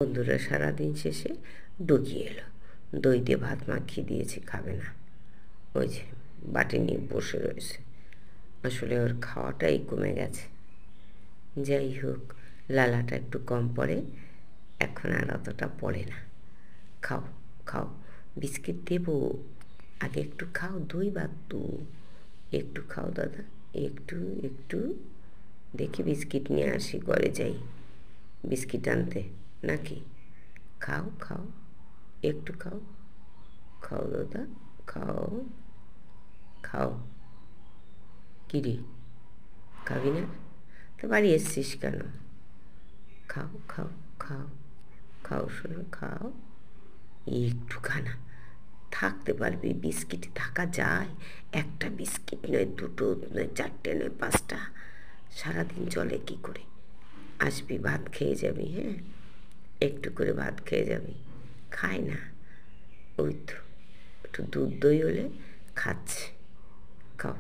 বন্ধুরা সারাদিন শেষে ডুগি এলো, দই দিয়ে ভাত মাখিয়ে দিয়েছি, খাবে না। ওই যে বাটি নিয়ে বসে রয়েছে। আসলে ওর খাওয়াটাই কমে গেছে। যাই হোক, লালাটা একটু কম পড়ে, এখন আর অতটা পড়ে না। খাও খাও, বিস্কিট দেবো, আগে একটু খাও, দই বাতু, একটু খাও দাদা, একটু একটু। দেখি বিস্কিট নিয়ে আসি, ঘরে যাই বিস্কিট আনতে নাকি। খাও খাও, একটু খাও, খাও দাদা, খাও খাও। কিরে, খাবি না? তো বাড়ি এসছিস কেন? খাও খাও খাও, খাও শোনো, খাও একটু খানা। থাকতে পারবি, বিস্কিটে থাকা যায়? একটা বিস্কিট নয়, দুটো নয়, চারটে নয়, পাঁচটা, সারাদিন চলে কি করে? আসবি, ভাত খেয়ে যাবি, হ্যাঁ, একটু করে ভাত খেয়ে যাবি। খায় না, ওই তো একটু দুধ দই হলে খাচ্ছে। খাও।